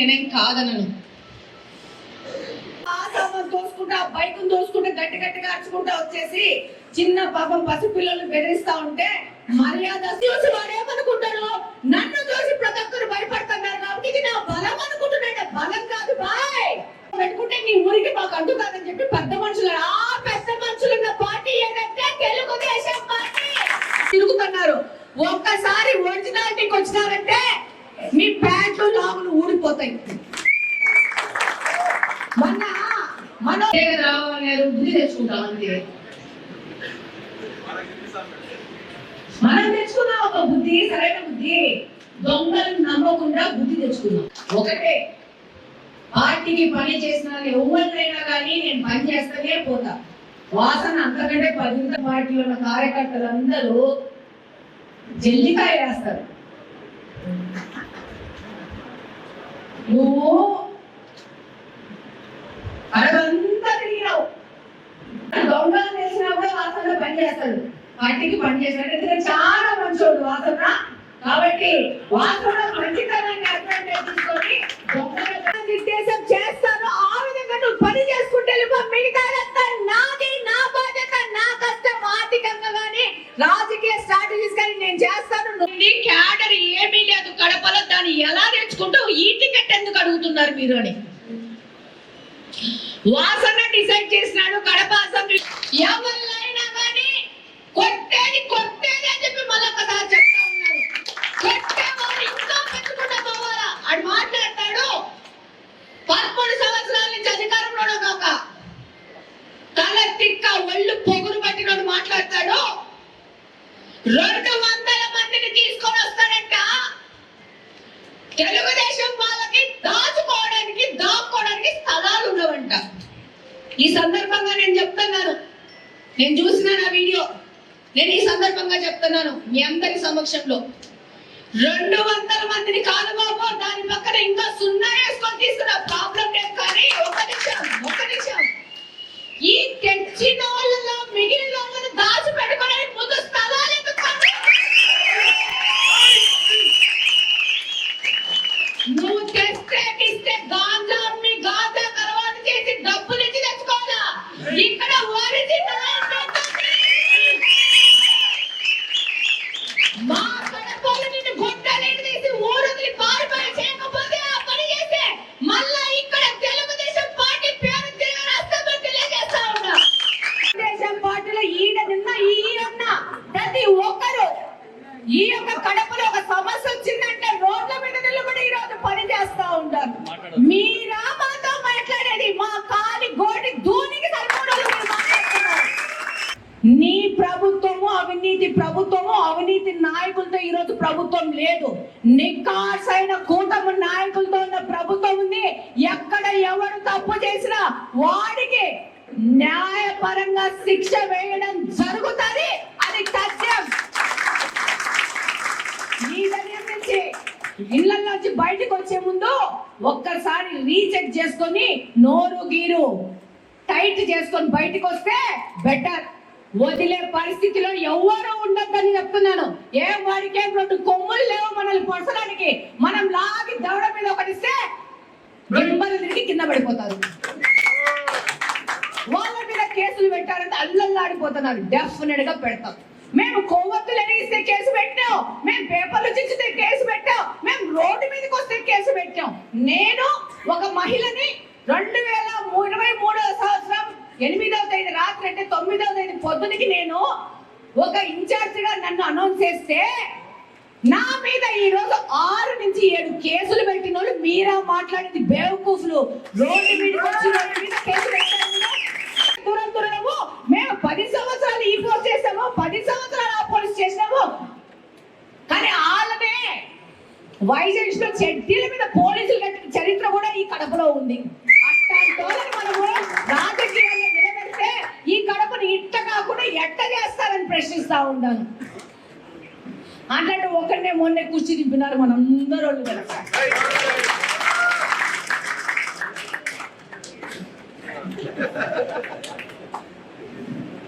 నేనేం కాదనను. దోసుకుంటా బైక్ దోసుకుంటే గట్టి గట్టిగా అరుచుకుంటా వచ్చేసి చిన్న పాపం పసిపిల్లలు బెదిరిస్తా ఉంటే మర్యాద చూసి వాడేమనుకుంటారు, నన్ను చూసి ప్రతి ఒక్కరు భయపడుతున్నారు కాబట్టి ఇది నా బలం అనుకుంటున్నాడు. బలం కాదు బాయ్, పెట్టుకుంటే నీ ఊరికి మాకు అంటుకాదని చెప్పి పెద్ద మనుషులు, ఆ పెద్ద మనుషులున్న పార్టీ ఏదంటే తెలుగుదేశం పార్టీ తిరుగుతున్నారు. ఒక్కసారి ఒరిజినాలిటీకి వచ్చినారంటే మీ ప్యాంట్లు లాగులు ఊడిపోతాయి. మనం బుద్ధి తెచ్చుకుంటాం అంతే. మనం తెచ్చుకున్నాం ఒక బుద్ధి, సరైన బుద్ధి. దొంగలను నమ్మకుండా బుద్ధి తెచ్చుకున్నాం. ఒకటే, పార్టీకి పని చేసిన ఎవరినైనా కానీ నేను పని చేస్తూనే పోతా. వాసన అంతకంటే 10 పార్టీలో ఉన్న కార్యకర్తలందరూ జల్లికాయ వేస్తారు. నువ్వు అడగంతా తిరిగినావు, దొంగలు తెలిసినా కూడా వాసనలో పనిచేస్తాడు. పార్టీకి పనిచేస్తాడు, ఎందుకంటే చాలా మంచోడు వాసన. కాబట్టి వాసన మంచితనాన్ని అడ్వాంటేజ్ తీసుకొని దొంగల నిర్దేశం చేస్తాను. ఆ విధంగా నువ్వు పని చేసుకుంటే మిగతాదంతా నాది, నా బాధ్యత, నా కష్టం. ఆర్థికంగా కానీ రాజకీయ స్ట్రాటజీస్ కానీ నేను చేస్తాను. క్యాడర్ ఏమీ లేదు కడపలో, దాన్ని ఎలా తెచ్చుకుంటూ ఈ టికెట్ ఎందుకు అడుగుతున్నారు మీరు అని వాసన డిసైడ్ చేసినాడు. కడప అసెంబ్లీ ఎవరైనా కానీ కొట్టేది కొట్టేది అని చెప్పి మళ్ళీ ఒకసారి చెప్తా ఉన్నారు. కొట్టేవాడు ఇంకా పెట్టుకుంటా పోవాలా అని మాట్లాడతాడు. 11 సంవత్సరాల నుంచి అధికారంలో ఒక తల తిక్క ఒళ్ళు పొగురు పట్టినోడు మాట్లాడతాడు. 200 మందిని తీసుకొని వస్తాడంట. తెలుగుదేశం వాళ్ళకి దాచుకోవడానికి దాక్కోవడానికి స్థలాలు ఉండవంట. ఈ సందర్భంగా నేను చెప్తున్నాను, నేను చూసిన నా వీడియో, నేను ఈ సందర్భంగా చెప్తున్నాను మీ అందరి సమక్షంలో, 200 మందిని కాదు బాబు, దాని పక్కన ఇంకా 0 వేసుకొని తీసుకున్న ప్రాబ్లం లేదు. కానీ ఒక్క నిమిషం ఈ తెచ్చిన వాళ్ళలో మిగిలిన వాళ్ళని దాచి పెట్టుకోవడానికి ముందు స్థలాలు ఎందుకు? నువ్వు తెస్తే గాంజా అమ్మి గాంజా కలవాటు చేసి డబ్బులు ఇచ్చి తెచ్చుకోవాలా? ఇక్కడ మా కడపలు నిన్ను గొడ్డలేని తీసి ఊరొదిలి పారిపోయి చేయకపోతే ఆ పని చేస్తే మళ్ళా ఇక్కడ తెలుగుదేశం పార్టీ పేరు రాష్ట్రపతి తెలియజేస్తా ఉన్నా. తెలుగుదేశం పార్టీలో ఈడ నిన్న ఈయన్న ప్రతి ఒక్కరు ఈ యొక్క కడపలో ఒక సమస్య వచ్చిందంటే రోడ్ల మీద నిలబడి ఈ రోజు పని చేస్తా ఉంటారు. మీరా మాతో మాట్లాడేది? మా కాలి గోడి దూనికి సరిపోవడం. నీ ప్రభుత్వము అవినీతి ప్రభుత్వము, అవినీతి నాయకులతో ఈ రోజు ప్రభుత్వం లేదు. నికార్సైన కూటమి నాయకులతో ఉన్న ప్రభుత్వం ఉంది. ఎక్కడ ఎవరు తప్పు చేసినా వాడికి న్యాయపరంగా శిక్ష వేయడం జరుగుతుంది. అది సత్యం. ఇళ్లలోంచి బయటకు వచ్చే ముందు ఒక్కసారి రీచెక్ చేసుకొని నోరు గీరు టైట్ చేసుకొని బయటకు వస్తే బెటర్. వదిలే పరిస్థితిలో ఎవరు ఉండొద్దని చెప్తున్నాను. వాడికేం 2 కొమ్ములు లేవు మనల్ని పొడసడానికి. మనం లాగి దవడ మీద ఒకటిస్తే గింబలు తిరిగి కింద పడిపోతారు. వాళ్ళ మీద కేసులు పెట్టారంటే అల్లల్లాడిపోతున్నారు. డెఫినెట్ గా పెడతాం. మేము కొవ్వొత్తులు ఎరిగిస్తే కేసు పెట్టాం, మేము పేపర్లు చించితే కేసు పెట్టాం, మేము రోడ్డు మీదకి వస్తే కేసు పెట్టాం. నేను ఒక మహిళని 2023 సంవత్సరం 8వ తేదీ రాత్రి అంటే 9వ తేదీ పొద్దునికి నేను ఒక ఇన్ఛార్జ్ గా నన్ను అనౌన్స్ చేస్తే నా మీద ఈ రోజు 6 నుంచి 7 కేసులు పెట్టిన వాళ్ళు మీరా మాట్లాడింది బేవకూఫ్లు. రోడ్డు మీదకి వచ్చి రోడ్డు మీద కేసు పెట్టాము. మేము 10 సంవత్సరాలు ఈ పోస్ట్ చేసాము, 10 సంవత్సరాలు ఆ పోలీస్ చేసినాము. కానీ వాళ్ళనే వైజాగ్ లో చెడ్డీల మీద పోలీసులు కట్టిన చరిత్ర కూడా ఈ కడపలో ఉంది. అట్లాంటి వాళ్ళని మనము రాజకీయాల్లో నిలబెడితే ఈ కడపను ఇట్ట కాకుండా ఎట్ట చేస్తారని ప్రశ్నిస్తా ఉంటాను. అట్లాంటి ఒకరినే మొన్నే కుర్చీ దింపినారు మనందరూ కనుక.